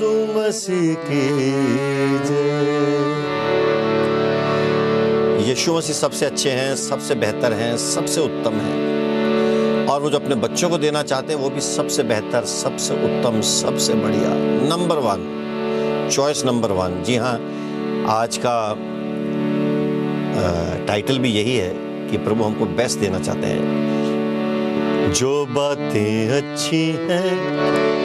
यीशु मसीह की जय। यीशु मसीह सबसे अच्छे हैं, सबसे बेहतर हैं, सबसे उत्तम हैं, और वो जो अपने बच्चों को देना चाहते हैं वो भी सबसे बेहतर, सबसे उत्तम, सबसे बढ़िया, नंबर 1, चॉइस नंबर 1। जी हाँ, आज का टाइटल भी यही है कि प्रभु हमको बेस्ट देना चाहते हैं। जो बातें अच्छी हैं,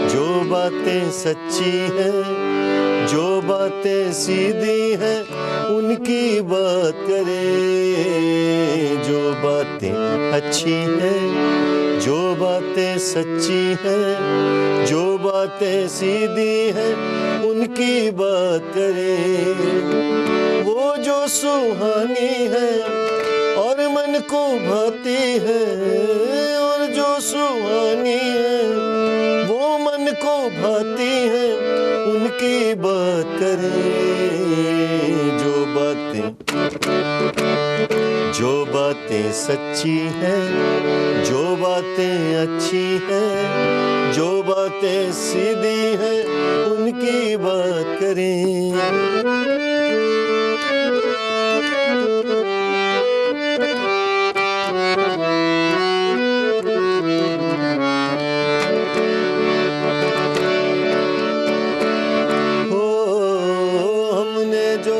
जो बातें सच्ची हैं, जो बातें सीधी हैं, उनकी बात करें। जो बातें अच्छी हैं, जो बातें सच्ची हैं, जो बातें सीधी हैं, उनकी बात करें। वो जो सुहानी है और मन को भाती है, और जो सुहानी है वो मन को भाती है, उनकी बात करें। जो बातें सच्ची हैं, जो बातें अच्छी हैं, जो बातें सीधी हैं, उनकी बात करें।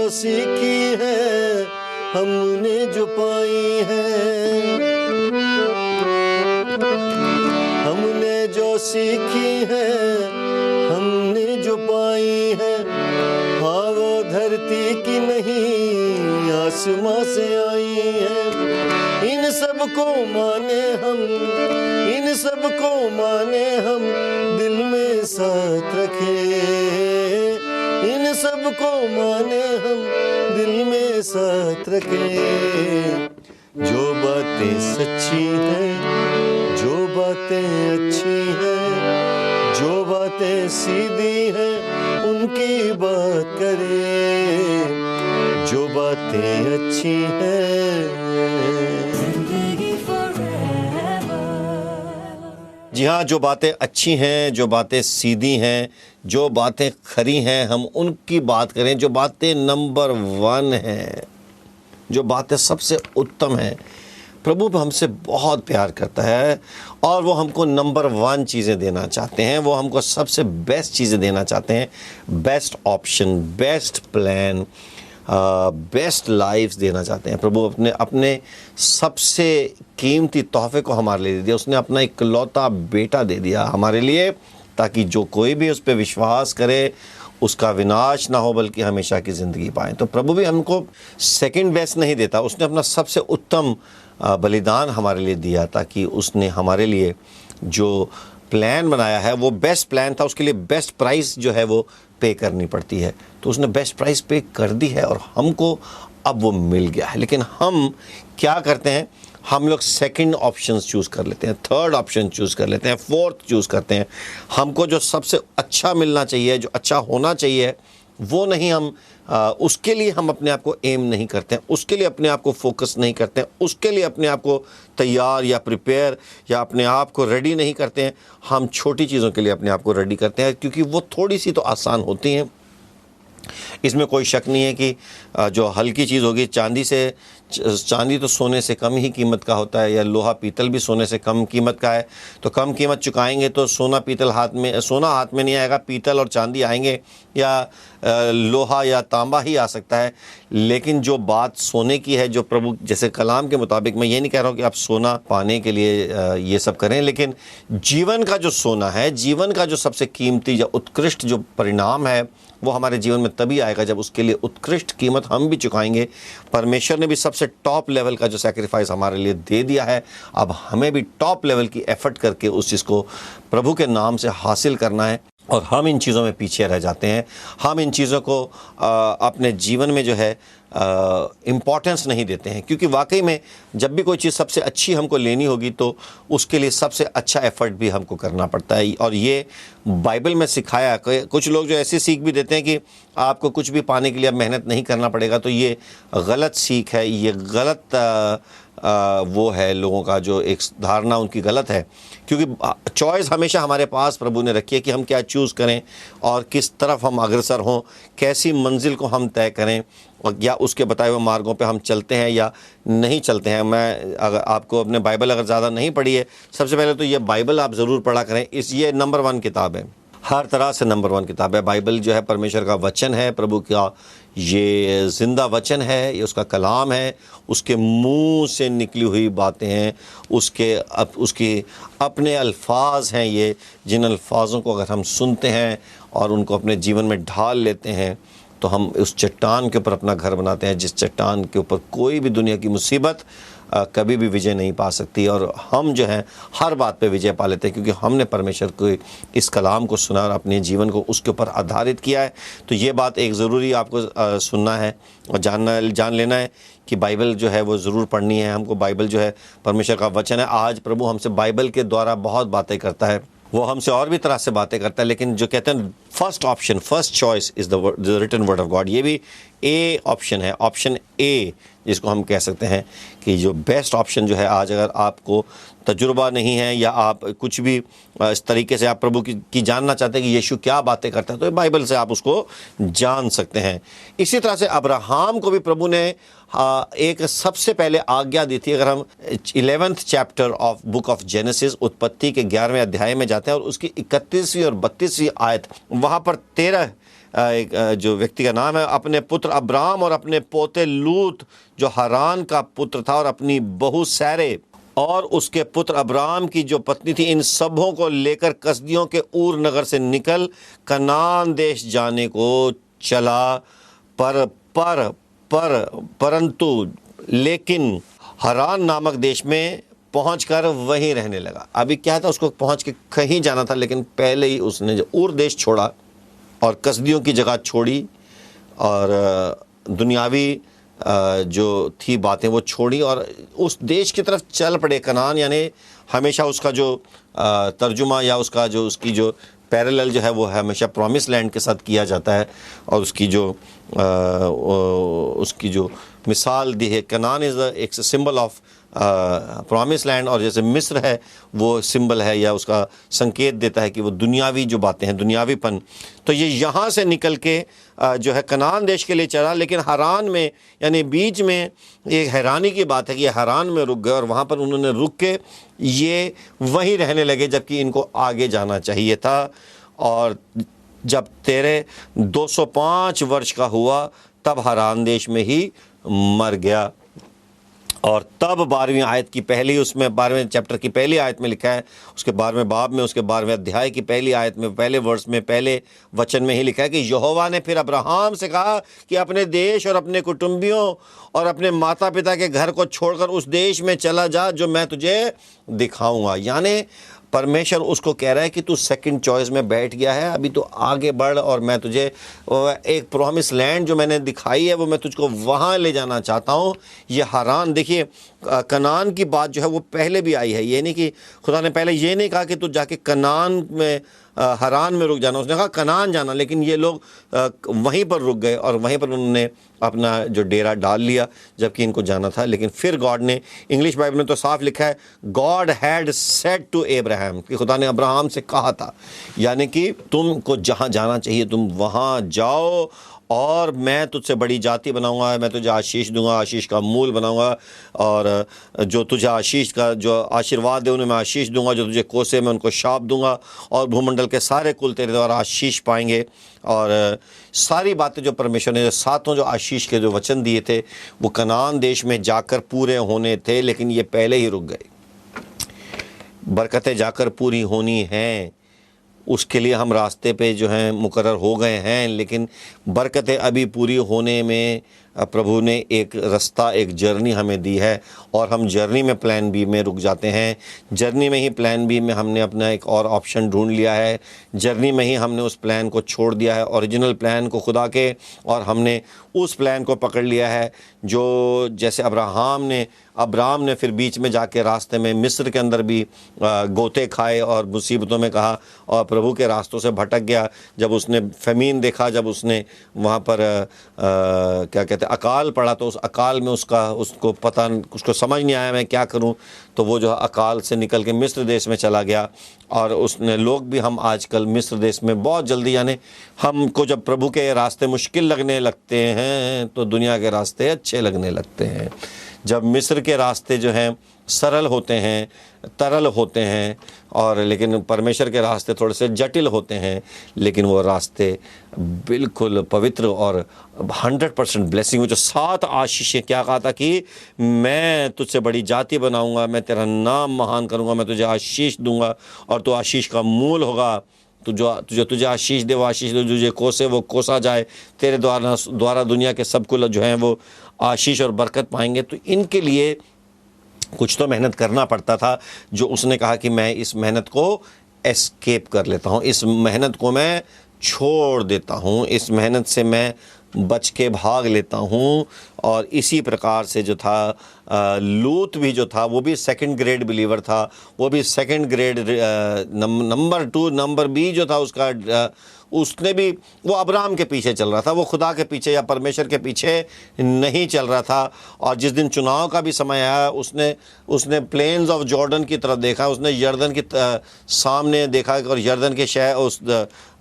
सीखी है, हमने जो पाई है, हमने जो सीखी है, हमने जो पाई है, हाँ वो धरती की नहीं आसमां से आई है। इन सब को माने हम, इन सब को माने हम, दिल में साथ रखें। इन सब को माने हम, दिल में साथ रखें। जो बातें सच्ची हैं, जो बातें अच्छी हैं, जो बातें सीधी हैं, उनकी बात करें। जो बातें अच्छी हैं। जी हाँ, जो बातें अच्छी हैं, जो बातें सीधी हैं, जो बातें खरी हैं, हम उनकी बात करें। जो बातें नंबर 1 हैं, जो बातें सबसे उत्तम हैं। प्रभु हमसे बहुत प्यार करता है और वो हमको नंबर 1 चीज़ें देना चाहते हैं। वो हमको सबसे बेस्ट चीज़ें देना चाहते हैं। Best option, best plan, best life देना चाहते हैं। प्रभु अपने सबसे कीमती तोहफे को हमारे लिए दे दिया। उसने अपना इकलौता बेटा दे दिया हमारे लिए, ताकि जो कोई भी उस पर विश्वास करे उसका विनाश ना हो, बल्कि हमेशा की ज़िंदगी पाए। तो प्रभु भी हमको सेकंड बेस्ट नहीं देता, उसने अपना सबसे उत्तम बलिदान हमारे लिए दिया, ताकि उसने हमारे लिए जो प्लान बनाया है वो बेस्ट प्लान था। उसके लिए बेस्ट प्राइस जो है वो पे करनी पड़ती है, तो उसने बेस्ट प्राइस पे कर दी है और हमको अब वो मिल गया है। लेकिन हम क्या करते हैं, हम लोग सेकंड ऑप्शंस चूज़ कर लेते हैं, थर्ड ऑप्शन चूज़ कर लेते हैं, फोर्थ चूज़ करते हैं। हमको जो सबसे अच्छा मिलना चाहिए, जो अच्छा होना चाहिए, वो नहीं हम उसके लिए हम अपने आप को एम नहीं करते हैं, उसके लिए अपने आप को फोकस नहीं करते हैं, उसके लिए अपने आप को तैयार या प्रिपेयर या अपने आप को रेडी नहीं करते हैं। हम छोटी चीज़ों के लिए अपने आप को रेडी करते हैं, क्योंकि वो थोड़ी सी तो आसान होती हैं। इसमें कोई शक नहीं है कि जो हल्की चीज़ होगी, चांदी तो सोने से कम ही कीमत का होता है, या लोहा पीतल भी सोने से कम कीमत का है। तो कम कीमत चुकाएंगे तो सोना हाथ में नहीं आएगा, पीतल और चांदी आएंगे, या लोहा या तांबा ही आ सकता है। लेकिन जो बात सोने की है, जो प्रभु जैसे कलाम के मुताबिक, मैं ये नहीं कह रहा हूँ कि आप सोना पाने के लिए ये सब करें, लेकिन जीवन का जो सोना है, जीवन का जो सबसे कीमती या उत्कृष्ट जो परिणाम है, वो हमारे जीवन में तभी आएगा जब उसके लिए उत्कृष्ट कीमत हम भी चुकाएंगे। परमेश्वर ने भी सबसे टॉप लेवल का जो सैक्रिफाइस हमारे लिए दे दिया है, अब हमें भी टॉप लेवल की एफर्ट करके उस चीज़ को प्रभु के नाम से हासिल करना है। और हम इन चीज़ों में पीछे रह जाते हैं। हम इन चीज़ों को अपने जीवन में जो है इम्पोर्टेंस नहीं देते हैं, क्योंकि वाकई में जब भी कोई चीज़ सबसे अच्छी हमको लेनी होगी तो उसके लिए सबसे अच्छा एफर्ट भी हमको करना पड़ता है। और ये बाइबल में सिखाया। कुछ लोग जो ऐसी सीख भी देते हैं कि आपको कुछ भी पाने के लिए अब मेहनत नहीं करना पड़ेगा, तो ये गलत सीख है, ये गलत वो है, लोगों का जो एक धारणा उनकी गलत है। क्योंकि चॉइस हमेशा हमारे पास प्रभु ने रखी है कि हम क्या चूज़ करें और किस तरफ हम अग्रसर हों, कैसी मंजिल को हम तय करें, और या उसके बताए हुए मार्गों पे हम चलते हैं या नहीं चलते हैं। मैं अगर आपको अपने बाइबल अगर ज़्यादा नहीं पढ़ी है, सबसे पहले तो ये बाइबल आप ज़रूर पढ़ा करें। ये नंबर 1 किताब है, हर तरह से नंबर 1 किताब है। बाइबल जो है परमेश्वर का वचन है, प्रभु का ये ज़िंदा वचन है, ये उसका कलाम है, उसके मुंह से निकली हुई बातें हैं, उसके अपने अल्फाज हैं ये, जिन अल्फाजों को अगर हम सुनते हैं और उनको अपने जीवन में ढाल लेते हैं तो हम उस चट्टान के ऊपर अपना घर बनाते हैं, जिस चट्टान के ऊपर कोई भी दुनिया की मुसीबत कभी भी विजय नहीं पा सकती। और हम जो हैं हर बात पे विजय पा लेते हैं, क्योंकि हमने परमेश्वर को इस कलाम को सुना और अपने जीवन को उसके ऊपर आधारित किया है। तो ये बात एक ज़रूरी आपको सुनना है और जान लेना है कि बाइबल जो है वो ज़रूर पढ़नी है हमको। बाइबल जो है परमेश्वर का वचन है। आज प्रभु हमसे बाइबल के द्वारा बहुत बातें करता है, वो हमसे और भी तरह से बातें करता है, लेकिन जो कहते हैं first option, first choice is the written word of God. ये भी ए ऑप्शन है, ऑप्शन ए जिसको हम कह सकते हैं कि जो बेस्ट ऑप्शन जो है। आज अगर आपको तजुर्बा नहीं है या आप कुछ भी इस तरीके से आप प्रभु की जानना चाहते हैं कि यीशु क्या बातें करता है, तो बाइबल से आप उसको जान सकते हैं। इसी तरह से अब्राहम को भी प्रभु ने एक सबसे पहले आज्ञा दी थी। अगर हम 11th chapter of book of genesis, उत्पत्ति के 11वें अध्याय में जाते हैं और उसकी 31वीं और 32वीं आयत, वहाँ पर 13 एक जो व्यक्ति का नाम है, अपने पुत्र अब्राम और अपने पोते लूत जो हारान का पुत्र था और अपनी बहू सैरे और उसके पुत्र अब्राम की जो पत्नी थी, इन सबों को लेकर कसदियों के ऊर नगर से निकल कनान देश जाने को चला। परंतु लेकिन हरान नामक देश में पहुंचकर वहीं रहने लगा। अभी क्या था, उसको पहुंच के कहीं जाना था, लेकिन पहले ही उसने जो ऊर देश छोड़ा और कसदियों की जगह छोड़ी और दुनियावी जो थी बातें वो छोड़ी और उस देश की तरफ चल पड़े। कनान यानी हमेशा उसका जो तर्जुमा या उसकी जो पैरेलल जो है वो हमेशा प्रॉमिस लैंड के साथ किया जाता है। और उसकी जो मिसाल दी है, कनान इज़ एक सिंबल ऑफ प्रॉमिस लैंड, और जैसे मिस्र है वो सिंबल है या उसका संकेत देता है कि वो दुनियावी जो बातें हैं, दुनियावीपन। तो ये यहाँ से निकल के जो है कनान देश के लिए चला, लेकिन हरान में यानी बीच में एक हैरानी की बात है कि हरान में रुक गए और वहाँ पर उन्होंने रुक के ये वहीं रहने लगे, जबकि इनको आगे जाना चाहिए था। और जब 205 वर्ष का हुआ तब हरान देश में ही मर गया। और तब 12वीं आयत की पहली, उसमें 12वें चैप्टर की पहली आयत में लिखा है, उसके 12वें बाब में, उसके 12वें अध्याय की पहली आयत में, पहले वर्ष में, पहले वचन में ही लिखा है कि यहोवा ने फिर अब्राहम से कहा कि अपने देश और अपने कुटुंबियों और अपने माता पिता के घर को छोड़कर उस देश में चला जा जो मैं तुझे दिखाऊंगा। यानी परमेश्वर उसको कह रहा है कि तू सेकंड चॉइस में बैठ गया है, अभी तो आगे बढ़ और मैं तुझे एक प्रॉमिस लैंड जो मैंने दिखाई है वो मैं तुझको वहाँ ले जाना चाहता हूँ। ये हरान, देखिए कनान की बात जो है वो पहले भी आई है। ये नहीं कि खुदा ने पहले ये नहीं कहा कि तू जाके कनान में हरान में रुक जाना, उसने कहा कनान जाना, लेकिन ये लोग वहीं पर रुक गए और वहीं पर उन्होंने अपना जो डेरा डाल लिया, जबकि इनको जाना था। लेकिन फिर गॉड ने, इंग्लिश बाइबल में तो साफ लिखा है, God had said to Abraham, कि खुदा ने अब्राहम से कहा था, यानी कि तुमको जहाँ जाना चाहिए तुम वहाँ जाओ और मैं तुझसे बड़ी जाति बनाऊंगा, मैं तुझे आशीष दूंगा, आशीष का मूल बनाऊंगा, और जो तुझे आशीष का जो आशीर्वाद है उन्हें मैं आशीष दूंगा, जो तुझे कोसे मैं उनको शाप दूंगा, और भूमंडल के सारे कुल तेरे द्वारा आशीष पाएंगे। और सारी बातें जो परमेश्वर ने, जो सातों जो आशीष के जो वचन दिए थे वो कनान देश में जाकर पूरे होने थे, लेकिन ये पहले ही रुक गए। बरकतें जाकर पूरी होनी हैं, उसके लिए हम रास्ते पे जो हैं मुकर्रर हो गए हैं, लेकिन बरकतें अभी पूरी होने में प्रभु ने एक रास्ता, एक जर्नी हमें दी है और हम जर्नी में प्लान बी में रुक जाते हैं। जर्नी में ही प्लान बी में हमने अपना एक और ऑप्शन ढूंढ लिया है। जर्नी में ही हमने उस प्लान को छोड़ दिया है, ओरिजिनल प्लान को खुदा के, और हमने उस प्लान को पकड़ लिया है जो जैसे अब्राहम ने फिर बीच में जाके रास्ते में मिस्र के अंदर भी गोते खाए और मुसीबतों में कहा और प्रभु के रास्तों से भटक गया। जब उसने फेमीन देखा, जब उसने वहाँ पर क्या कहते हैं अकाल पड़ा, तो उस अकाल में उसको समझ नहीं आया मैं क्या करूँ, तो वो जो अकाल से निकल के मिस्र देश में चला गया। और उसने लोग भी, हम आजकल मिस्र देश में बहुत जल्दी, यानी हमको जब प्रभु के रास्ते मुश्किल लगने लगते हैं तो दुनिया के रास्ते अच्छे लगने लगते हैं। जब मिस्र के रास्ते जो हैं सरल होते हैं, तरल होते हैं, और लेकिन परमेश्वर के रास्ते थोड़े से जटिल होते हैं, लेकिन वो रास्ते बिल्कुल पवित्र और 100% ब्लेसिंग। जो 7 आशीषें, क्या कहा था कि मैं तुझसे बड़ी जाति बनाऊंगा, मैं तेरा नाम महान करूंगा, मैं तुझे आशीष दूंगा और तू आशीष का मूल होगा। तुझे आशीष दे वो आशीष दे, तुझे कोसे वो कोसा जाए, तेरे द्वारा दुनिया के सब कुल जो हैं वो आशीष और बरकत पाएंगे। तो इनके लिए कुछ तो मेहनत करना पड़ता था, जो उसने कहा कि मैं इस मेहनत को एस्केप कर लेता हूँ, इस मेहनत को मैं छोड़ देता हूँ, इस मेहनत से मैं बच के भाग लेता हूँ। और इसी प्रकार से जो था लूत भी जो था वो भी सेकंड ग्रेड बिलीवर था, वो भी second grade number 2 number B जो था उसका, उसने भी, वो अब्राहम के पीछे चल रहा था, वो खुदा के पीछे या परमेश्वर के पीछे नहीं चल रहा था। और जिस दिन चुनाव का भी समय आया, उसने प्लेन्स ऑफ जॉर्डन की तरफ देखा, उसने यर्दन के सामने देखा और यर्दन के शहर, उस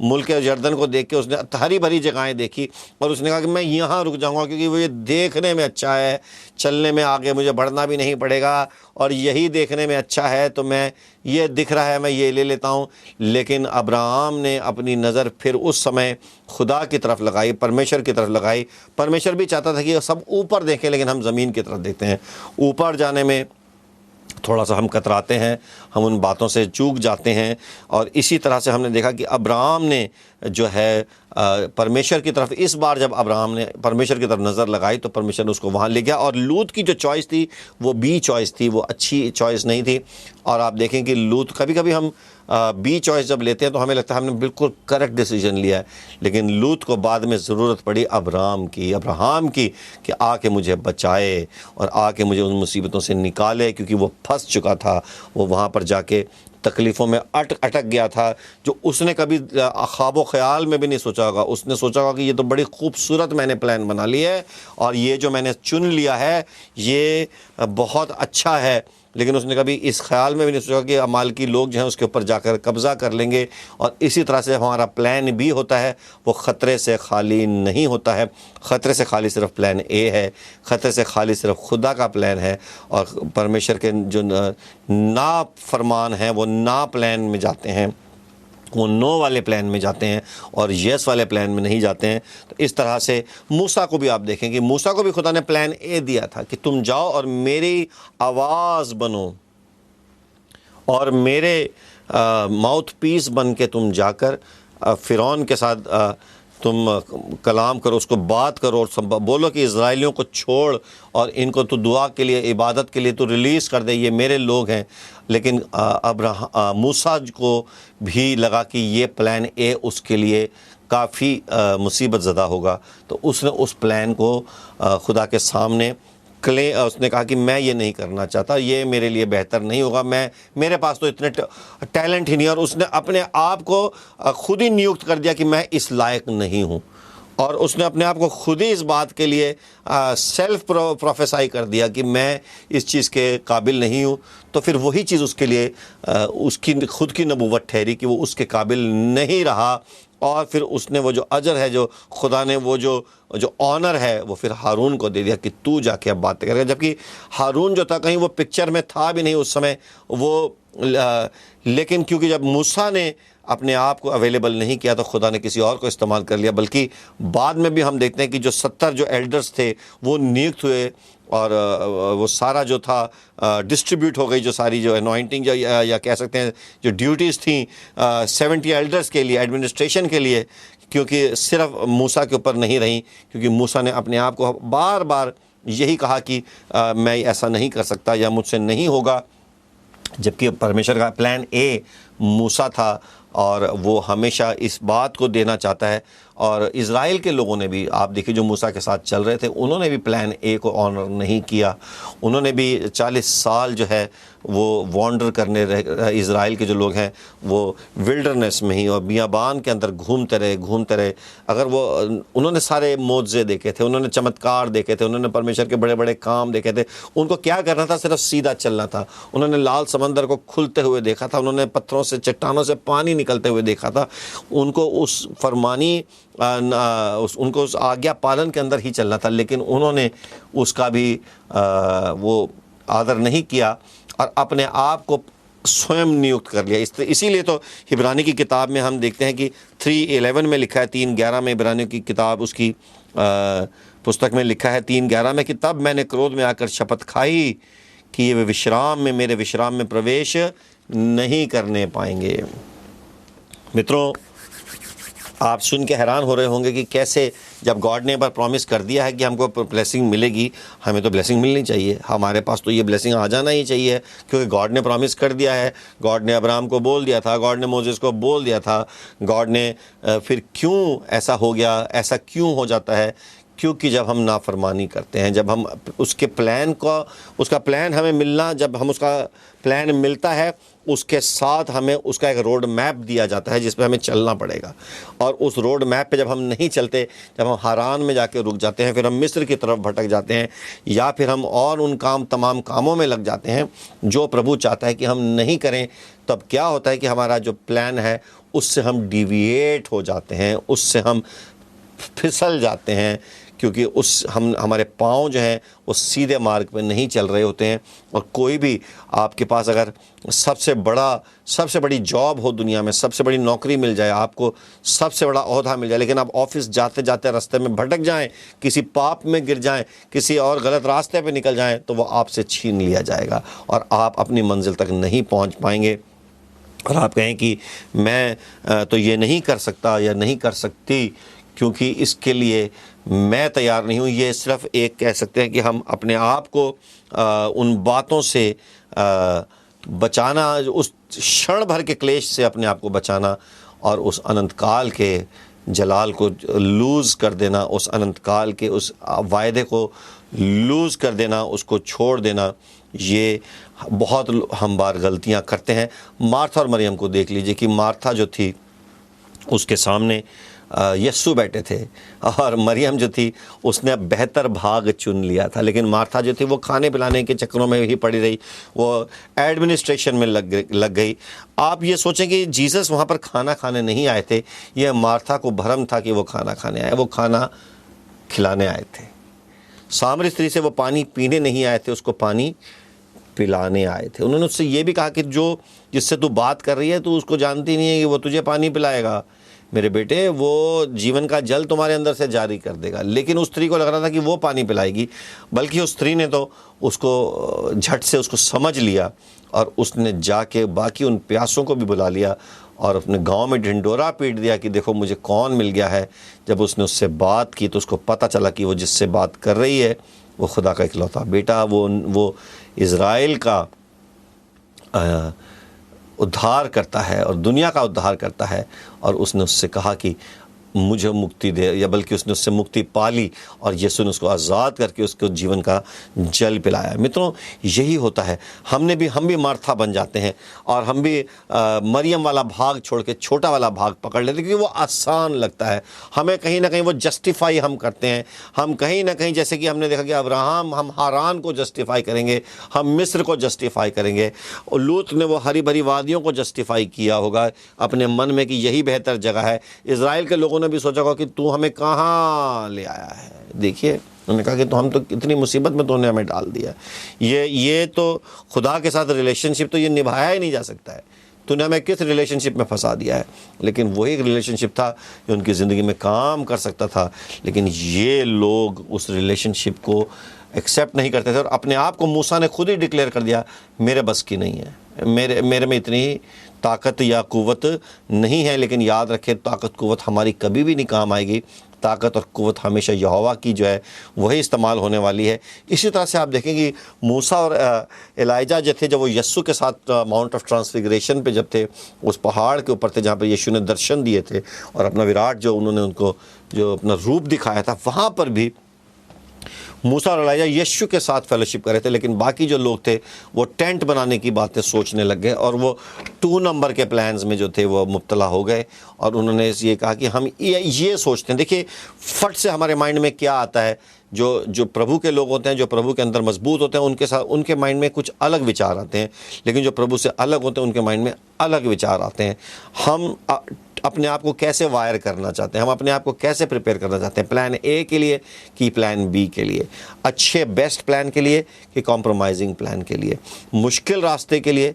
मुल्क यर्दन को देख के उसने हरी भरी जगहें देखी और उसने कहा कि मैं यहाँ रुक जाऊँगा क्योंकि वो ये देखने में अच्छा है, चलने में आगे मुझे बढ़ना भी नहीं पड़ेगा, और यही देखने में अच्छा है, तो मैं ये दिख रहा है मैं ये ले लेता हूँ। लेकिन अब्राहम ने अपनी नज़र फिर उस समय खुदा की तरफ लगाई, परमेश्वर की तरफ लगाई। परमेश्वर भी चाहता था कि सब ऊपर देखें, लेकिन हम ज़मीन की तरफ देखते हैं। ऊपर जाने में थोड़ा सा हम कतराते हैं, हम उन बातों से चूक जाते हैं। और इसी तरह से हमने देखा कि अब्राहम ने जो है परमेश्वर की तरफ, इस बार जब अब्राहम ने परमेश्वर की तरफ नज़र लगाई तो परमेश्वर ने उसको वहाँ ले गया। और लूत की जो चॉइस थी वो बी चॉइस थी, वो अच्छी चॉइस नहीं थी। और आप देखें कि लूत, कभी कभी हम बी चॉइस जब लेते हैं तो हमें लगता है हमने बिल्कुल करेक्ट डिसीजन लिया है, लेकिन लूत को बाद में ज़रूरत पड़ी अब्राहम की कि आके मुझे बचाए और आके मुझे उन मुसीबतों से निकाले, क्योंकि वो फंस चुका था, वो वहाँ पर जाके तकलीफ़ों में अटक गया था, जो उसने कभी ख्वाब व ख्याल में भी नहीं सोचा होगा। उसने सोचा होगा कि ये तो बड़ी खूबसूरत मैंने प्लान बना ली है और ये जो मैंने चुन लिया है ये बहुत अच्छा है, लेकिन उसने कभी इस ख्याल में भी नहीं सोचा कि अमालेकी लोग जो हैं उसके ऊपर जाकर कब्ज़ा कर लेंगे। और इसी तरह से हमारा प्लान बी होता है, वो ख़तरे से खाली नहीं होता है। ख़तरे से खाली सिर्फ प्लान ए है, ख़तरे से खाली सिर्फ खुदा का प्लान है। और परमेश्वर के जो ना फरमान हैं वो ना प्लान में जाते हैं, वो नो वाले प्लान में जाते हैं और यस वाले प्लान में नहीं जाते हैं। तो इस तरह से मूसा को भी आप देखें कि मूसा को भी खुदा ने प्लान ए दिया था कि तुम जाओ और मेरी आवाज़ बनो और मेरे माउथ पीस बन के तुम जाकर फ़िरौन के साथ तुम कलाम करो, उसको बात करो और बोलो कि इज़राइलियों को छोड़ और इनको तो दुआ के लिए, इबादत के लिए तो रिलीज़ कर दे, ये मेरे लोग हैं। लेकिन मूसा को भी लगा कि ये प्लान ए उसके लिए काफ़ी मुसीबत ज़दा होगा, तो उसने उस प्लान को खुदा के सामने उसने कहा कि मैं ये नहीं करना चाहता, ये मेरे लिए बेहतर नहीं होगा, मेरे पास तो इतने टैलेंट ही नहीं। और उसने अपने आप को खुद ही नियुक्त कर दिया कि मैं इस लायक नहीं हूँ, और उसने अपने आप को खुद ही इस बात के लिए सेल्फ प्रोफेसाई कर दिया कि मैं इस चीज़ के काबिल नहीं हूँ। तो फिर वही चीज़ उसके लिए उसकी खुद की नबूवत ठहरी कि वो उसके काबिल नहीं रहा। और फिर उसने वो जो अजर है, जो खुदा ने वो जो ऑनर है, वो फिर हारून को दे दिया कि तू जाके अब बातें करेगा। जबकि हारून जो था कहीं वो पिक्चर में था भी नहीं उस समय वो, लेकिन क्योंकि जब मूसा ने अपने आप को अवेलेबल नहीं किया तो खुदा ने किसी और को इस्तेमाल कर लिया। बल्कि बाद में भी हम देखते हैं कि जो 70 जो एल्डर्स थे वो नियुक्त हुए और वो सारा जो था डिस्ट्रीब्यूट हो गई, जो सारी जो अनॉइंटिंग या कह सकते हैं जो ड्यूटीज़ थी 70 एल्डर्स के लिए, एडमिनिस्ट्रेशन के लिए, क्योंकि सिर्फ मूसा के ऊपर नहीं रही, क्योंकि मूसा ने अपने आप को बार बार यही कहा कि मैं ऐसा नहीं कर सकता या मुझसे नहीं होगा, जबकि परमेश्वर का प्लान ए मूसा था और वो हमेशा इस बात को देना चाहता है। और इज़राइल के लोगों ने भी, आप देखिए, जो मूसा के साथ चल रहे थे, उन्होंने भी प्लान ए को ऑनर नहीं किया। उन्होंने भी 40 साल जो है वो वॉन्डर करने रहे। इज़राइल के जो लोग हैं वो विल्डरनेस में ही और बियाबान के अंदर घूमते रहे। अगर वो उन्होंने सारे मोज़े देखे थे, उन्होंने चमत्कार देखे थे, उन्होंने परमेश्वर के बड़े बड़े काम देखे थे, उनको क्या करना था? सिर्फ सीधा चलना था। उन्होंने लाल समंदर को खुलते हुए देखा था, उन्होंने पत्थरों से, चट्टानों से पानी निकलते हुए देखा था। उनको उस फरमानी उनको उस आज्ञा पालन के अंदर ही चलना था, लेकिन उन्होंने उसका भी वो आदर नहीं किया और अपने आप को स्वयं नियुक्त कर लिया। इसीलिए तो इब्रानी की किताब में हम देखते हैं कि 3:11 में लिखा है, 3:11 में इब्रानी की किताब उसकी पुस्तक में लिखा है 3:11 में कि तब मैंने क्रोध में आकर शपथ खाई कि ये विश्राम में, मेरे विश्राम में प्रवेश नहीं करने पाएंगे। मित्रों, आप सुन के हैरान हो रहे होंगे कि कैसे, जब गॉड ने एक बार प्रॉमिस कर दिया है कि हमको ब्लेसिंग मिलेगी, हमें तो ब्लेसिंग मिलनी चाहिए, हमारे पास तो ये ब्लेसिंग आ जाना ही चाहिए, क्योंकि गॉड ने प्रॉमिस कर दिया है। गॉड ने अब्राहम को बोल दिया था, गॉड ने मोसेस को बोल दिया था। गॉड ने फिर क्यों ऐसा हो गया? ऐसा क्यों हो जाता है? क्योंकि जब हम नाफरमानी करते हैं, जब हम उसके उसका प्लान हमें मिलना, जब हम उसका प्लान मिलता है, उसके साथ हमें उसका एक रोड मैप दिया जाता है जिस पे हमें चलना पड़ेगा। और उस रोड मैप पे जब हम नहीं चलते, जब हम हारान में जाके रुक जाते हैं, फिर हम मिस्र की तरफ भटक जाते हैं, या फिर हम और उन तमाम कामों में लग जाते हैं जो प्रभु चाहता है कि हम नहीं करें, तब क्या होता है कि हमारा जो प्लान है उससे हम डिविएट हो जाते हैं, उससे हम फिसल जाते हैं, क्योंकि हमारे पाँव जो हैं वो सीधे मार्ग पे नहीं चल रहे होते हैं। और कोई भी आपके पास अगर सबसे बड़ी जॉब हो दुनिया में, सबसे बड़ी नौकरी मिल जाए, आपको सबसे बड़ा ओहदा मिल जाए, लेकिन आप ऑफिस जाते जाते रास्ते में भटक जाएं, किसी पाप में गिर जाएं, किसी और गलत रास्ते पे निकल जाएं, तो वो आपसे छीन लिया जाएगा और आप अपनी मंजिल तक नहीं पहुंच पाएंगे। और आप कहें कि मैं तो ये नहीं कर सकता या नहीं कर सकती, क्योंकि इसके लिए मैं तैयार नहीं हूँ। ये सिर्फ एक कह सकते हैं कि हम अपने आप को उन बातों से बचाना, उस क्षण भर के क्लेश से अपने आप को बचाना और उस अनंत काल के जलाल को लूज़ कर देना, उस अनंत काल के उस वायदे को लूज़ कर देना, उसको छोड़ देना। ये बहुत हम बार गलतियाँ करते हैं। मार्था और मरियम को देख लीजिए कि मार्था जो थी, उसके सामने यस्सु बैठे थे, और मरियम जो थी उसने बेहतर भाग चुन लिया था, लेकिन मार्था जो थी वो खाने पिलाने के चक्करों में ही पड़ी रही, वो एडमिनिस्ट्रेशन में लग गई। आप ये सोचें कि जीसस वहाँ पर खाना खाने नहीं आए थे, यह मार्था को भ्रम था कि वो खाना खाने आए, वो खाना खिलाने आए थे। सामरी स्त्री से वो पानी पीने नहीं आए थे, उसको पानी पिलाने आए थे। उन्होंने उससे ये भी कहा कि जो जिससे तू बात कर रही है, तू उसको जानती नहीं है कि वो तुझे पानी पिलाएगा। मेरे बेटे, वो जीवन का जल तुम्हारे अंदर से जारी कर देगा। लेकिन उस स्त्री को लग रहा था कि वो पानी पिलाएगी, बल्कि उस स्त्री ने तो उसको झट से उसको समझ लिया और उसने जाके बाकी उन प्यासों को भी बुला लिया और अपने गांव में ढिंडोरा पीट दिया कि देखो मुझे कौन मिल गया है। जब उसने उससे बात की तो उसको पता चला कि वो जिससे बात कर रही है वो खुदा का इकलौता बेटा, वो इज़राइल का उद्धार करता है और दुनिया का उद्धार करता है। और उसने उससे कहा कि मुझे मुक्ति दे, या बल्कि उसने उससे मुक्ति पाली और यीशु ने उसको आज़ाद करके उसको जीवन का जल पिलाया। मित्रों, यही होता है। हम भी मार्था बन जाते हैं और हम भी मरियम वाला भाग छोड़ के छोटा वाला भाग पकड़ लेते हैं, क्योंकि वो आसान लगता है। हमें कहीं ना कहीं वो जस्टिफाई हम करते हैं। हम कहीं ना कहीं, जैसे कि हमने देखा कि अब्राहम, हम हारान को जस्टिफाई करेंगे, हम मिस्र को जस्टिफाई करेंगे, और लूत ने वो हरी भरी वादियों को जस्टिफाई किया होगा अपने मन में कि यही बेहतर जगह है। इज़राइल के लोगों ने भी सोचा होगा कि तू हमें कहाँ ले आया है। देखिए, उन्होंने कहा कि तो हम तो इतनी मुसीबत में तूने हमें डाल दिया। ये तो खुदा के साथ रिलेशनशिप तो ये निभाया ही नहीं जा सकता है। तूने हमें किस रिलेशनशिप में फंसा दिया है। लेकिन वही रिलेशनशिप था जो उनकी ज़िंदगी में काम कर सकता था, लेकिन ये लोग उस रिलेशनशिप को एक्सेप्ट नहीं करते थे और अपने आप को मूसा ने खुद ही डिक्लेयर कर दिया, मेरे बस की नहीं है, मेरे में इतनी ताकत या कुव्वत नहीं है, लेकिन याद रखें ताकत कुव्वत हमारी कभी भी नहीं काम आएगी। ताकत और कुव्वत हमेशा यहोवा की जो है वही इस्तेमाल होने वाली है। इसी तरह से आप देखेंगे मूसा और एलाइजा जो थे, जब वो यस्सु के साथ माउंट ऑफ ट्रांसफिगरेशन पे जब थे, उस पहाड़ के ऊपर थे जहाँ पर यीशु ने दर्शन दिए थे और अपना विराट जो उन्होंने उनको जो अपना रूप दिखाया था, वहाँ पर भी मूसा और एलाइजा यीशु के साथ फेलोशिप कर रहे थे। लेकिन बाकी जो लोग थे वो टेंट बनाने की बातें सोचने लग गए और वो 2 नंबर के प्लान्स में जो थे वो मुब्तला हो गए और उन्होंने ये कहा कि हम ये सोचते हैं। देखिए फट से हमारे माइंड में क्या आता है, जो प्रभु के लोग होते हैं, जो प्रभु के अंदर मजबूत होते हैं, उनके साथ उनके माइंड में कुछ अलग विचार आते हैं। लेकिन जो प्रभु से अलग होते हैं उनके माइंड में अलग विचार आते हैं। हम अपने आप को कैसे वायर करना चाहते हैं, हम अपने आप को कैसे प्रिपेयर करना चाहते हैं, प्लान ए के लिए कि प्लान बी के लिए, अच्छे बेस्ट प्लान के लिए कि कॉम्प्रोमाइजिंग प्लान के लिए, मुश्किल रास्ते के लिए,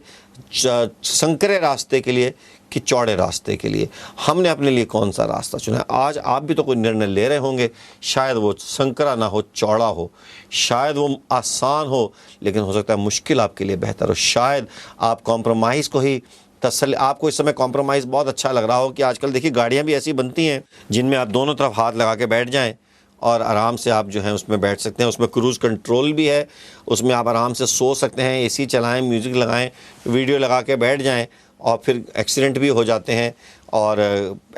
संकरे रास्ते के लिए कि चौड़े रास्ते के लिए। हमने अपने लिए कौन सा रास्ता चुना है। आज आप भी तो कोई निर्णय ले रहे होंगे, शायद वो संकरा ना हो, चौड़ा हो, शायद वो आसान हो, लेकिन हो सकता है मुश्किल आपके लिए बेहतर हो। शायद आप कॉम्प्रोमाइज़ को ही तसल्ली, आपको इस समय कॉम्प्रोमाइज़ बहुत अच्छा लग रहा हो कि आजकल देखिए गाड़ियाँ भी ऐसी बनती हैं जिनमें आप दोनों तरफ हाथ लगा के बैठ जाएं और आराम से आप जो है उसमें बैठ सकते हैं। उसमें क्रूज़ कंट्रोल भी है, उसमें आप आराम से सो सकते हैं, एसी चलाएं, म्यूज़िक लगाएं, वीडियो लगा के बैठ जाएं और फिर एक्सीडेंट भी हो जाते हैं और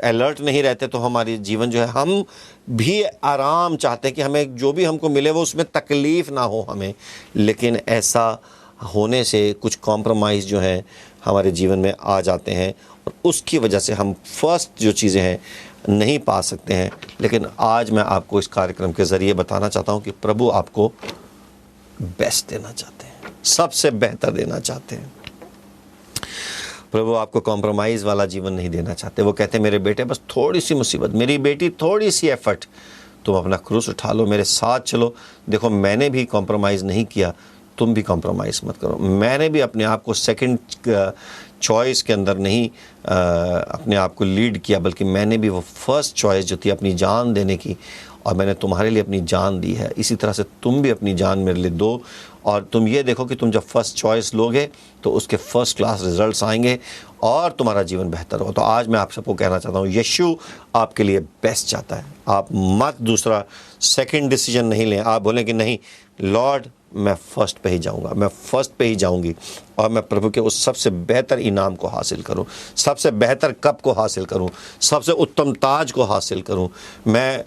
अलर्ट नहीं रहते। तो हमारी जीवन जो है, हम भी आराम चाहते हैं कि हमें जो भी हमको मिले वो उसमें तकलीफ़ ना हो हमें, लेकिन ऐसा होने से कुछ कॉम्प्रोमाइज़ जो है हमारे जीवन में आ जाते हैं और उसकी वजह से हम फर्स्ट जो चीज़ें हैं नहीं पा सकते हैं। लेकिन आज मैं आपको इस कार्यक्रम के ज़रिए बताना चाहता हूँ कि प्रभु आपको बेस्ट देना चाहते हैं, सबसे बेहतर देना चाहते हैं। प्रभु आपको कॉम्प्रोमाइज़ वाला जीवन नहीं देना चाहते। वो कहते हैं मेरे बेटे बस थोड़ी सी मुसीबत, मेरी बेटी थोड़ी सी एफर्ट, तुम अपना क्रूस उठा लो, मेरे साथ चलो। देखो मैंने भी कॉम्प्रोमाइज़ नहीं किया, तुम भी कॉम्प्रोमाइज़ मत करो। मैंने भी अपने आप को सेकंड चॉइस के अंदर नहीं अपने आप को लीड किया, बल्कि मैंने भी वो फर्स्ट चॉइस जो थी अपनी जान देने की, और मैंने तुम्हारे लिए अपनी जान दी है। इसी तरह से तुम भी अपनी जान मेरे लिए दो और तुम ये देखो कि तुम जब फर्स्ट चॉइस लोगे तो उसके फर्स्ट क्लास रिजल्ट्स आएंगे और तुम्हारा जीवन बेहतर हो। तो आज मैं आप सबको कहना चाहता हूँ, यीशु आपके लिए बेस्ट चाहता है। आप मत दूसरा सेकंड डिसीजन नहीं लें। आप बोलें कि नहीं लॉर्ड, मैं फ़र्स्ट पे ही जाऊंगा, मैं फ़र्स्ट पे ही जाऊंगी और मैं प्रभु के उस सबसे बेहतर इनाम को हासिल करूं, सबसे बेहतर कप को हासिल करूं, सबसे उत्तम ताज को हासिल करूं, मैं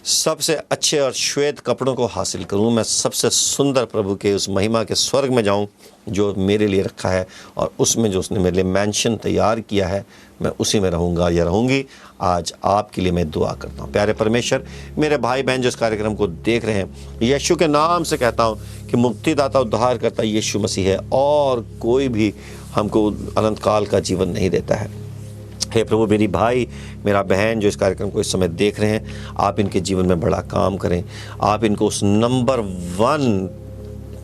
सबसे अच्छे और श्वेत कपड़ों को हासिल करूं, मैं सबसे सुंदर प्रभु के उस महिमा के स्वर्ग में जाऊं जो मेरे लिए रखा है और उसमें जो उसने मेरे लिए मैंशन तैयार किया है, मैं उसी में रहूँगा या रहूँगी। आज आपके लिए मैं दुआ करता हूँ। प्यारे परमेश्वर, मेरे भाई बहन जो इस कार्यक्रम को देख रहे हैं, यीशु के नाम से कहता हूँ कि मुक्तिदाता उद्धार करता यीशु मसीह है और कोई भी हमको अनंत काल का जीवन नहीं देता है। हे प्रभु, मेरी भाई मेरा बहन जो इस कार्यक्रम को इस समय देख रहे हैं, आप इनके जीवन में बड़ा काम करें। आप इनको उस नंबर 1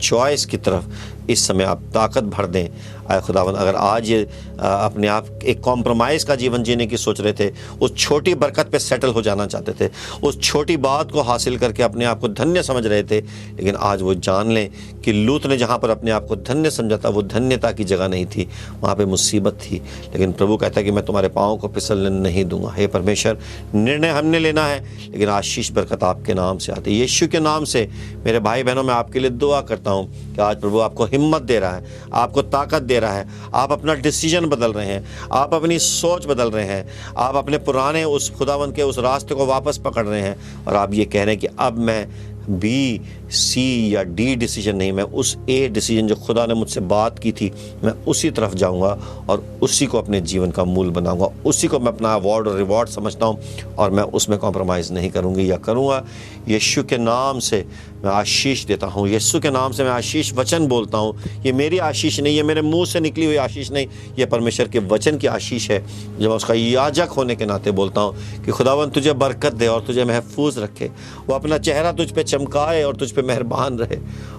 चॉइस की तरफ इस समय आप ताकत भर दें। आए खुदावन, अगर आज ये अपने आप एक कॉम्प्रोमाइज़ का जीवन जीने की सोच रहे थे, उस छोटी बरकत पे सेटल हो जाना चाहते थे, उस छोटी बात को हासिल करके अपने आप को धन्य समझ रहे थे, लेकिन आज वो जान लें कि लूत ने जहाँ पर अपने आप को धन्य समझा था वो धन्यता की जगह नहीं थी, वहाँ पे मुसीबत थी। लेकिन प्रभु कहता है कि मैं तुम्हारे पाँव को फिसलने नहीं दूंगा। हे परमेश्वर, निर्णय हमने लेना है, लेकिन आशीष बरकत आपके नाम से आती है। यीशु के नाम से मेरे भाई बहनों, मैं आपके लिए दुआ करता हूँ कि आज प्रभु आपको हिम्मत दे रहा है, आपको ताकत दे रहा है, आप अपना डिसीजन बदल रहे हैं, आप अपनी सोच बदल रहे हैं, आप अपने पुराने उस खुदावन के उस रास्ते को वापस पकड़ रहे हैं और आप ये कह रहे हैं कि अब मैं बी, सी या डी डिसीजन नहीं, मैं उस ए डिसीजन जो खुदा ने मुझसे बात की थी, मैं उसी तरफ जाऊंगा और उसी को अपने जीवन का मूल बनाऊंगा, उसी को मैं अपना अवार्ड और रिवॉर्ड समझता हूं और मैं उसमें कॉम्प्रोमाइज़ नहीं करूंगी या करूंगा। यीशु के नाम से मैं आशीष देता हूं, यीशु के नाम से मैं आशीष वचन बोलता हूं। ये मेरी आशीष नहीं, ये मेरे मुंह से निकली हुई आशीष नहीं, ये परमेश्वर के वचन की आशीष है जो मैं उसका याजक होने के नाते बोलता हूं कि खुदावन तुझे बरकत दे और तुझे महफूज रखे, वो अपना चेहरा तुझ पे चमकाए और तुझ पे मेहरबान रहे,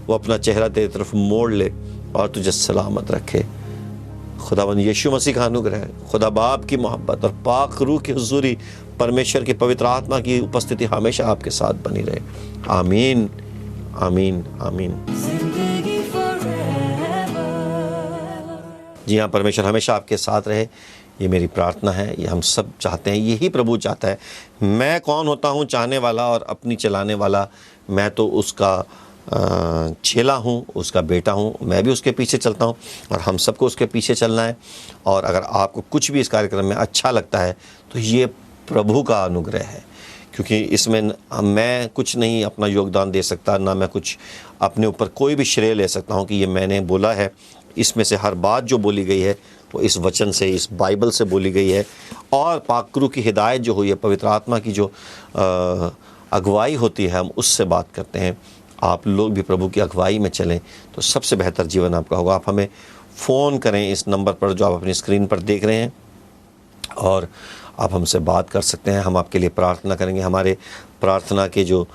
वो अपना चेहरा तेरी तरफ मोड़ ले और तुझे सलामत रखे। खुदावन यीशु मसीह का अनुग्रह, खुदा बाप की मोहब्बत और पाक रूह की हुजूरी, परमेश्वर की पवित्र आत्मा की उपस्थिति हमेशा आपके साथ बनी रहे। आमीन, आमीन, आमीन। जी हाँ, परमेश्वर हमेशा आपके साथ रहे, ये मेरी प्रार्थना है। ये हम सब चाहते हैं, यही प्रभु चाहता है। मैं कौन होता हूँ चाहने वाला और अपनी चलाने वाला? मैं तो उसका चेला हूँ, उसका बेटा हूँ, मैं भी उसके पीछे चलता हूँ और हम सबको उसके पीछे चलना है। और अगर आपको कुछ भी इस कार्यक्रम में अच्छा लगता है तो ये प्रभु का अनुग्रह है, क्योंकि इसमें मैं कुछ नहीं अपना योगदान दे सकता, ना मैं कुछ अपने ऊपर कोई भी श्रेय ले सकता हूँ कि ये मैंने बोला है। इसमें से हर बात जो बोली गई है वो इस वचन से, इस बाइबल से बोली गई है। और पाकरू की हिदायत जो हुई है, पवित्र आत्मा की जो अगुवाई होती है, हम उससे बात करते हैं। आप लोग भी प्रभु की अगुवाई में चलें तो सबसे बेहतर जीवन आपका होगा। आप हमें फ़ोन करें इस नंबर पर जो आप अपनी स्क्रीन पर देख रहे हैं, और आप हमसे बात कर सकते हैं। हम आपके लिए प्रार्थना करेंगे। हमारे प्रार्थना के जो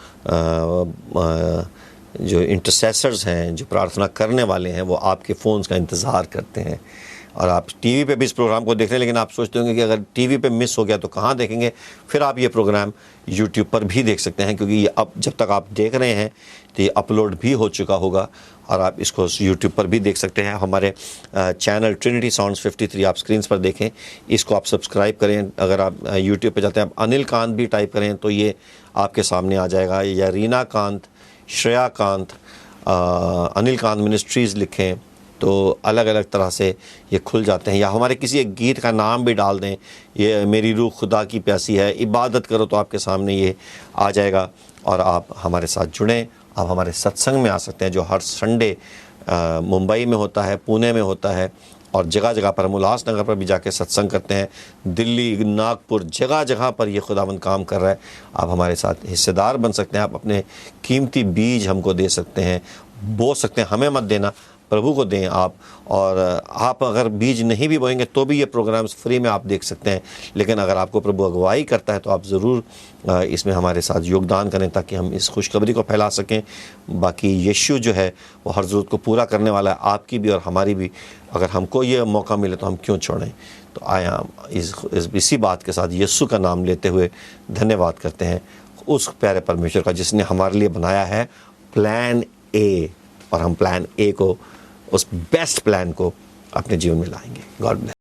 इंटरसेसर्स हैं, जो प्रार्थना करने वाले हैं, वो आपके फ़ोन्स का इंतज़ार करते हैं। और आप टीवी पे भी इस प्रोग्राम को देख रहे हैं, लेकिन आप सोचते होंगे कि अगर टीवी पे मिस हो गया तो कहाँ देखेंगे? फिर आप ये प्रोग्राम यूट्यूब पर भी देख सकते हैं, क्योंकि ये अब जब तक आप देख रहे हैं तो ये अपलोड भी हो चुका होगा और आप इसको यूट्यूब पर भी देख सकते हैं। हमारे चैनल ट्रिनिटी साउंड्स 53 आप स्क्रीन पर देखें, इसको आप सब्सक्राइब करें। अगर आप यूट्यूब पर जाते हैं, आप अनिल कांत भी टाइप करें तो ये आपके सामने आ जाएगा, या रीना कांत, श्रेया कांत, अनिल कांत मिनिस्ट्रीज़ लिखें तो अलग अलग तरह से ये खुल जाते हैं। या हमारे किसी एक गीत का नाम भी डाल दें, ये मेरी रूह खुदा की प्यासी है, इबादत करो, तो आपके सामने ये आ जाएगा और आप हमारे साथ जुड़ें। आप हमारे सत्संग में आ सकते हैं, जो हर संडे मुंबई में होता है, पुणे में होता है, और जगह जगह पर, हम उल्लासनगर पर भी जाके सत्संग करते हैं, दिल्ली, नागपुर, जगह जगह पर ये खुदावंद काम कर रहा है। आप हमारे साथ हिस्सेदार बन सकते हैं। आप अपने कीमती बीज हमको दे सकते हैं, बो सकते हैं। हमें मत देना, प्रभु को दें आप। और आप अगर बीज नहीं भी बोएंगे तो भी ये प्रोग्राम्स फ्री में आप देख सकते हैं। लेकिन अगर आपको प्रभु अगुवाई करता है तो आप ज़रूर इसमें हमारे साथ योगदान करें, ताकि हम इस खुशखबरी को फैला सकें। बाकी यीशु जो है वो हर ज़रूरत को पूरा करने वाला है, आपकी भी और हमारी भी। अगर हमको ये मौका मिले तो हम क्यों छोड़ें? तो आया इसी बात के साथ यीशु का नाम लेते हुए धन्यवाद करते हैं उस प्यारे परमेश्वर का, जिसने हमारे लिए बनाया है प्लान ए, और हम प्लान ए को, उस बेस्ट प्लान को अपने जीवन में लाएंगे। God bless.